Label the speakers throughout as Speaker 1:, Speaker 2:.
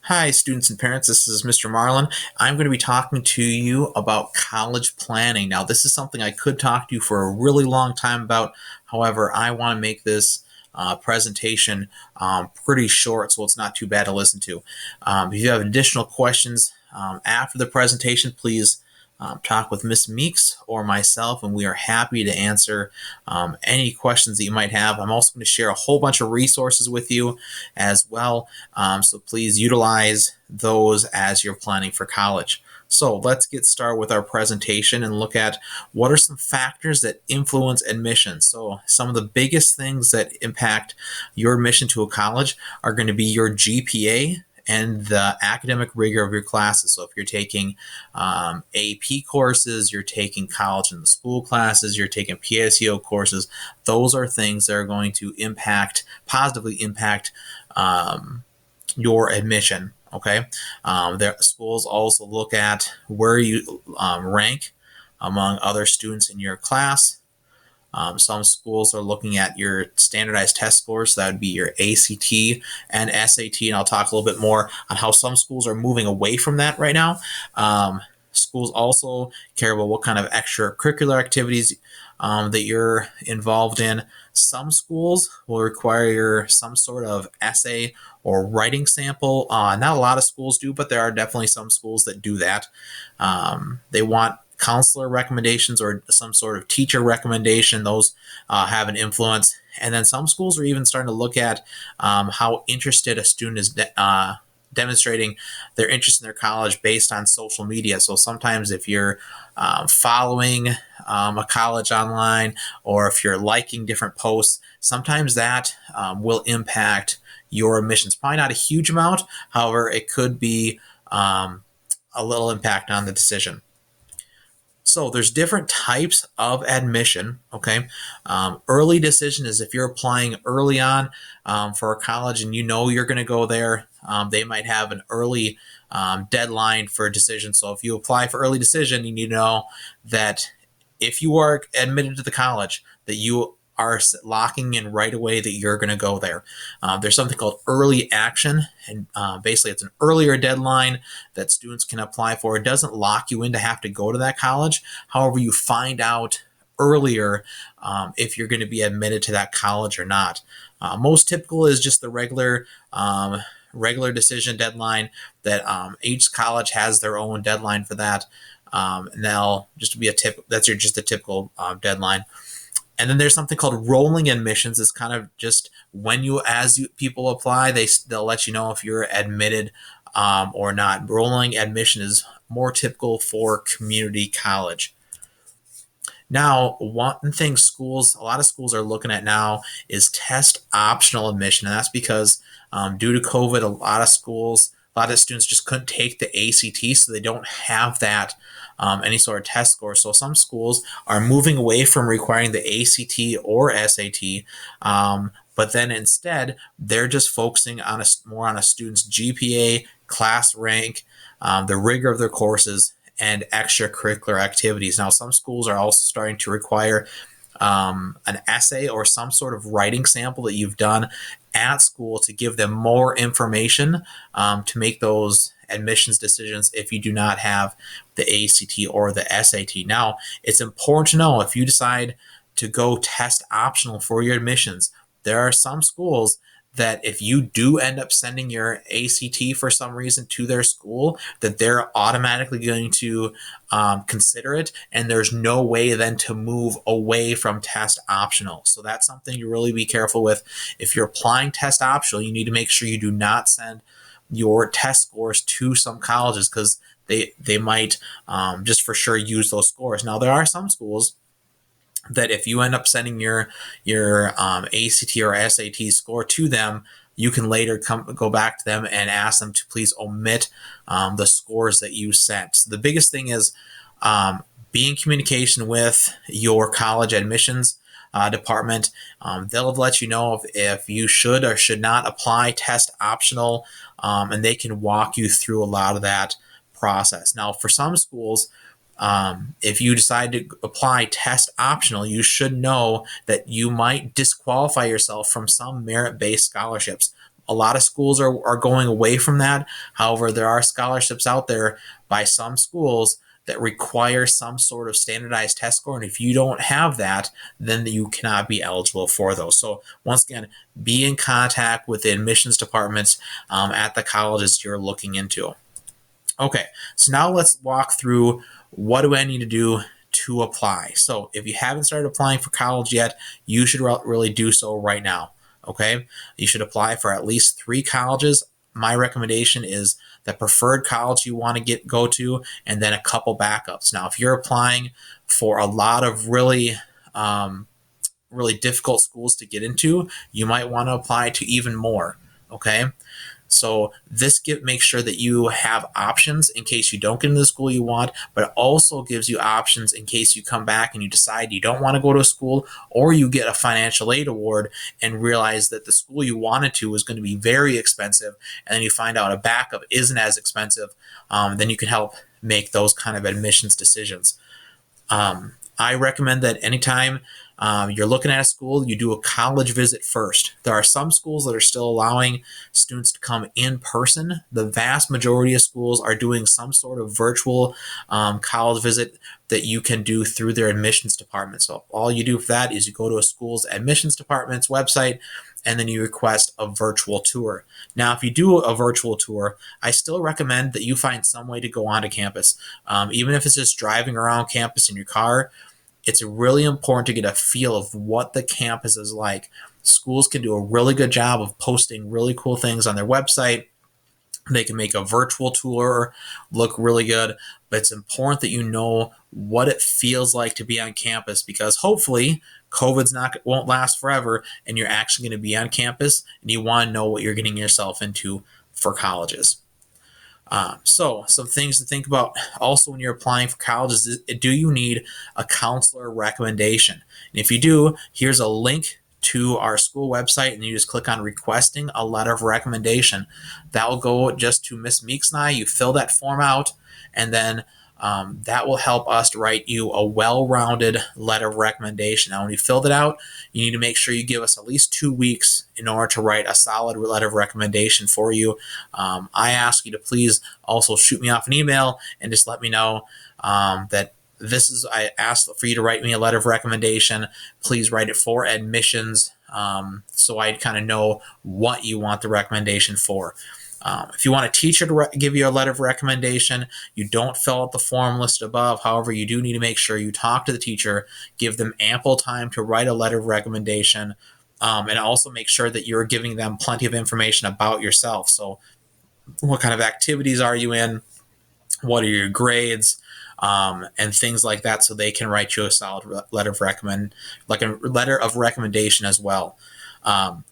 Speaker 1: Hi, students and parents. This is Mr. Marlin. I'm going to be talking to you about college planning. Now, this is something I could talk to you for a really long time about. However, I want to make this presentation pretty short, so it's not too bad to listen to. If you have additional questions after the presentation, please talk with Miss Meeks or myself, and we are happy to answer any questions that you might have. I'm also going to share a whole bunch of resources with you as well, so please utilize those as you're planning for college. So let's get started with our presentation and look at what are some factors that influence admission. So some of the biggest things that impact your admission to a college are going to be your GPA and the academic rigor of your classes. So if you're taking AP courses, you're taking college and the school classes, you're taking PSEO courses, those are things that are going to positively impact your admission. Okay, their schools also look at where you rank among other students in your class. Some schools are looking at your standardized test scores. So that would be your ACT and SAT. And I'll talk a little bit more on how some schools are moving away from that right now. Schools also care about what kind of extracurricular activities that you're involved in. Some schools will require some sort of essay or writing sample. Not a lot of schools do, but there are definitely some schools that do that. They want counselor recommendations or some sort of teacher recommendation. Those have an influence. And then some schools are even starting to look at how interested a student is demonstrating their interest in their college based on social media. So sometimes if you're following a college online, or if you're liking different posts, sometimes that will impact your admissions. Probably not a huge amount. However, it could be a little impact on the decision. So there's different types of admission. Okay, early decision is if you're applying early on for a college and you know you're going to go there. They might have an early deadline for a decision. So if you apply for early decision, you need to know that if you are admitted to the college, that you are locking in right away that you're going to go there. There's something called early action, and basically it's an earlier deadline that students can apply for. It doesn't lock you in to have to go to that college. However, you find out earlier if you're going to be admitted to that college or not. Most typical is just the regular decision deadline that each college has their own deadline for that. And they'll just be that's just a typical deadline. And then there's something called rolling admissions. It's kind of just when people apply, they'll let you know if you're admitted or not. Rolling admission is more typical for community college. Now, one thing a lot of schools are looking at now is test optional admission. And that's because due to COVID, a lot of students just couldn't take the ACT, so they don't have that any sort of test score. So some schools are moving away from requiring the ACT or SAT, but then instead they're just focusing on more on a student's GPA, class rank, the rigor of their courses, and extracurricular activities. Now, some schools are also starting to require an essay or some sort of writing sample that you've done at school to give them more information to make those admissions decisions if you do not have the ACT or the SAT. Now, it's important to know if you decide to go test optional for your admissions, there are some schools that if you do end up sending your ACT for some reason to their school, that they're automatically going to consider it, and there's no way then to move away from test optional. So that's something you really be careful with. If you're applying test optional, you need to make sure you do not send your test scores to some colleges, because they might just for sure use those scores. Now, there are some schools that if you end up sending your ACT or SAT score to them, you can later go back to them and ask them to please omit the scores that you sent. So the biggest thing is be in communication with your college admissions department. They'll let you know if you should or should not apply test optional, and they can walk you through a lot of that process. Now, for some schools, if you decide to apply test optional, you should know that you might disqualify yourself from some merit-based scholarships. A lot of schools are going away from that. However, there are scholarships out there by some schools that require some sort of standardized test score. And if you don't have that, then you cannot be eligible for those. So once again, be in contact with the admissions departments at the colleges you're looking into. Okay, so now let's walk through what do I need to do to apply. So if you haven't started applying for college yet, you should really do so right now. Okay, you should apply for at least 3 colleges. My recommendation is the preferred college you want to go to, and then a couple backups. Now, if you're applying for a lot of really difficult schools to get into, you might want to apply to even more. Okay, so this makes sure that you have options in case you don't get into the school you want, but it also gives you options in case you come back and you decide you don't want to go to a school, or you get a financial aid award and realize that the school you wanted to was going to be very expensive, and then you find out a backup isn't as expensive. Then you can help make those kind of admissions decisions. I recommend that anytime you're looking at a school, you do a college visit first. There are some schools that are still allowing students to come in person. The vast majority of schools are doing some sort of virtual college visit that you can do through their admissions department. So all you do for that is you go to a school's admissions department's website, and then you request a virtual tour. Now, if you do a virtual tour, I still recommend that you find some way to go onto campus. Even if it's just driving around campus in your car, it's really important to get a feel of what the campus is like. Schools can do a really good job of posting really cool things on their website. They can make a virtual tour look really good, but it's important that you know what it feels like to be on campus, because hopefully won't last forever and you're actually going to be on campus, and you want to know what you're getting yourself into for colleges. So some things to think about also when you're applying for colleges is, do you need a counselor recommendation? And if you do, here's a link to our school website, and you just click on requesting a letter of recommendation. That will go just to Miss Meeks and I. You fill that form out, and then that will help us write you a well-rounded letter of recommendation. Now, when you filled it out, you need to make sure you give us at least 2 weeks in order to write a solid letter of recommendation for you. I ask you to please also shoot me off an email and just let me know that I asked for you to write me a letter of recommendation. Please write it for admissions, so I kind of know what you want the recommendation for. If you want a teacher to give you a letter of recommendation, you don't fill out the form listed above. However, you do need to make sure you talk to the teacher, give them ample time to write a letter of recommendation, and also make sure that you're giving them plenty of information about yourself. So what kind of activities are you in? What are your grades? And things like that, so they can write you a solid letter of recommendation as well.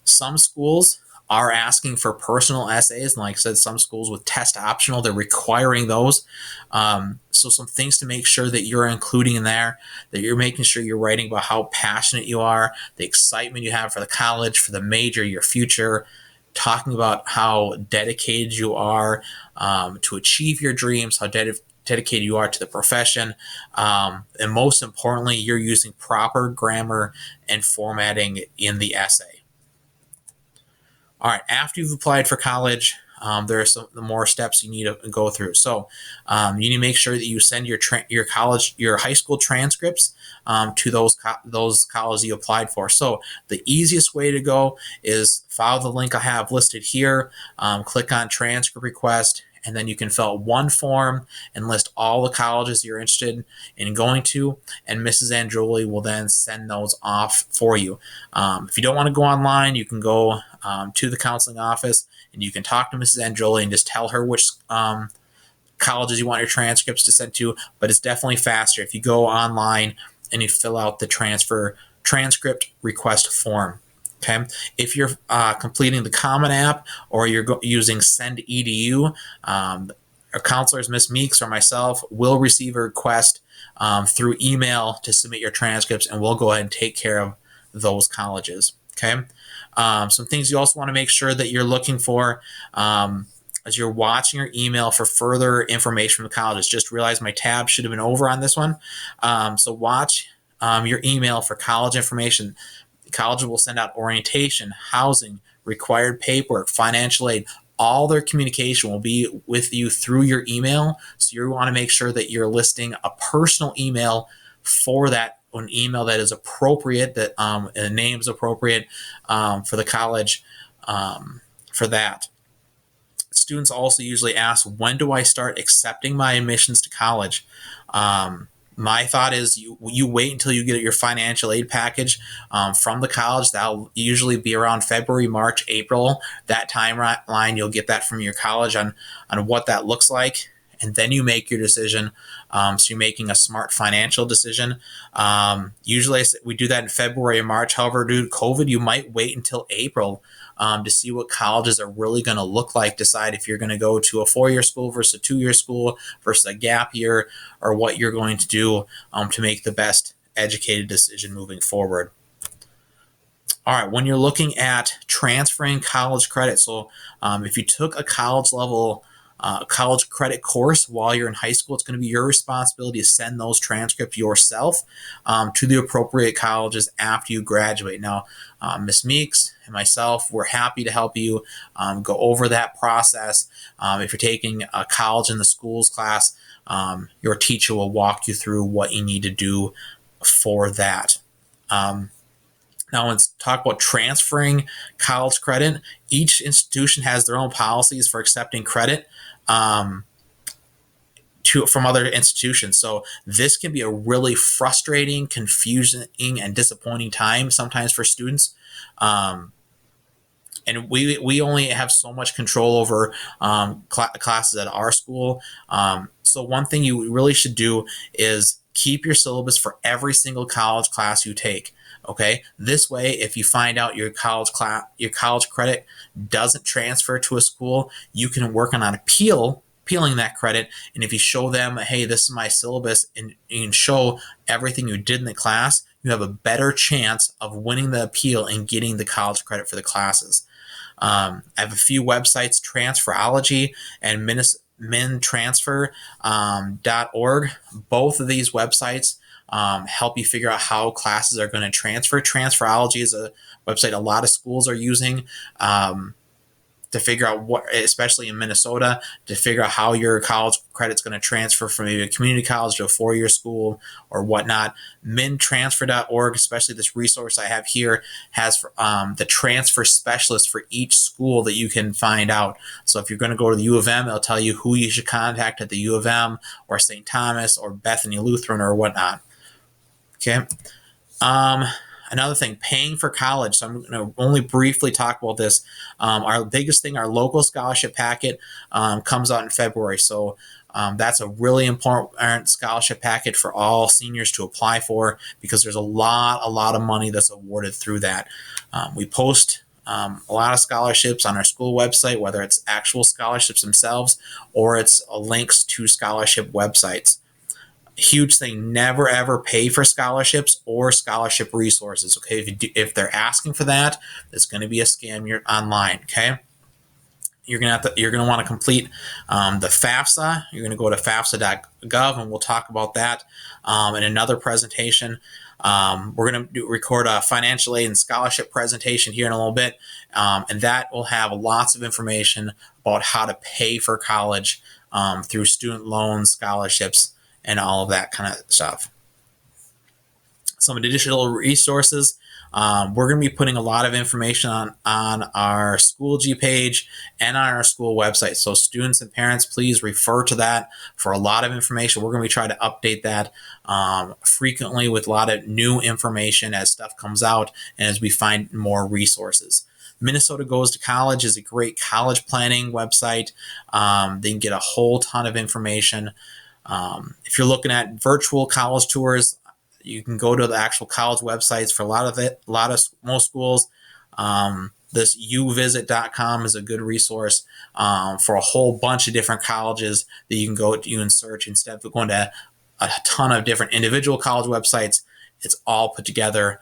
Speaker 1: Some schools are asking for personal essays, and like I said, some schools with test optional, they're requiring those. So some things to make sure that you're including in there, that you're making sure you're writing about how passionate you are, the excitement you have for the college, for the major, your future, talking about how dedicated you are to achieve your dreams, how dedicated you are to the profession, and most importantly, you're using proper grammar and formatting in the essay. All right, after you've applied for college, there are some more steps you need to go through. So you need to make sure that you send your high school transcripts to those colleges you applied for. So the easiest way to go is follow the link I have listed here, click on transcript request, and then you can fill out one form and list all the colleges you're interested in going to, and Mrs. Angioli will then send those off for you. If you don't want to go online, you can go to the counseling office, and you can talk to Mrs. Angioli and just tell her which colleges you want your transcripts to send to, but it's definitely faster if you go online and you fill out the transcript request form. Okay, if you're completing the Common App or you're using SendEDU, our counselors, Ms. Meeks or myself, will receive a request through email to submit your transcripts, and we'll go ahead and take care of those colleges. Okay, some things you also want to make sure that you're looking for as you're watching your email for further information from the colleges. Just realize my tab should have been over on this one. So watch your email for college information. The college will send out orientation, housing, required paperwork, financial aid, all their communication will be with you through your email. So you want to make sure that you're listing a personal email for that, an email that is appropriate, that the name is appropriate for the college for that. Students also usually ask, when do I start accepting my admissions to college? My thought is you wait until you get your financial aid package from the college. That'll usually be around February, March, April. That timeline, you'll get that from your college on what that looks like. And then you make your decision. So you're making a smart financial decision. Usually we do that in February and March. However, due to COVID, you might wait until April to see what colleges are really going to look like, decide if you're going to go to a 4-year school versus a 2-year school versus a gap year, or what you're going to do to make the best educated decision moving forward. All right, when you're looking at transferring college credit, so if you took a college level college credit course while you're in high school, it's going to be your responsibility to send those transcripts yourself to the appropriate colleges after you graduate. Now, Ms. Meeks and myself, we're happy to help you go over that process. If you're taking a college in the schools class, your teacher will walk you through what you need to do for that. Now, let's talk about transferring college credit. Each institution has their own policies for accepting credit from other institutions. So this can be a really frustrating, confusing, and disappointing time sometimes for students. And we only have so much control over classes at our school. So one thing you really should do is keep your syllabus for every single college class you take. Okay. This way, if you find out your college credit doesn't transfer to a school, you can work on appealing that credit. And if you show them, hey, this is my syllabus, and you can show everything you did in the class, you have a better chance of winning the appeal and getting the college credit for the classes. I have a few websites, Transferology and mintransfer.org. Both of these websites help you figure out how classes are going to transfer. Transferology is a website a lot of schools are using to figure out what, especially in Minnesota, to figure out how your college credit's going to transfer from maybe a community college to a 4-year school or whatnot. Mintransfer.org, especially this resource I have here, has the transfer specialist for each school that you can find out. So if you're going to go to the U of M, it'll tell you who you should contact at the U of M or St. Thomas or Bethany Lutheran or whatnot. Okay. Another thing, paying for college. So I'm going to only briefly talk about this. Our biggest thing, our local scholarship packet comes out in February. So that's a really important scholarship packet for all seniors to apply for, because there's a lot of money that's awarded through that. We post a lot of scholarships on our school website, whether it's actual scholarships themselves or it's links to scholarship websites. Huge thing, never ever pay for scholarships or scholarship resources. Okay, if they're asking for that, it's going to be a scam. You're online. Okay, you're going to want to complete the FAFSA. You're going to go to FAFSA.gov, and we'll talk about that in another presentation. We're going to record a financial aid and scholarship presentation here in a little bit, and that will have lots of information about how to pay for college through student loans, scholarships, and all of that kind of stuff. Some additional resources. We're going to be putting a lot of information on our Schoology page and on our school website. So students and parents, please refer to that for a lot of information. We're going to be trying to update that frequently with a lot of new information as stuff comes out and as we find more resources. Minnesota Goes to College is a great college planning website. They can get a whole ton of information. If you're looking at virtual college tours, you can go to the actual college websites for most schools. This uvisit.com is a good resource for a whole bunch of different colleges that you can search instead of going to a ton of different individual college websites. It's all put together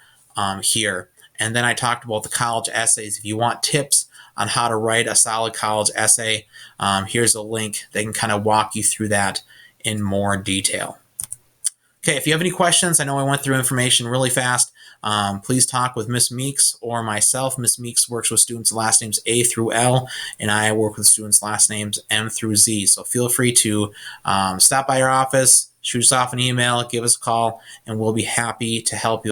Speaker 1: here. And then I talked about the college essays. If you want tips on how to write a solid college essay, here's a link. They can kind of walk you through that in more detail. Okay, if you have any questions, I know I went through information really fast. please talk with Miss Meeks or myself. Miss Meeks works with students' last names A through L, and I work with students' last names M through Z. So feel free to stop by our office, shoot us off an email, give us a call, and we'll be happy to help you.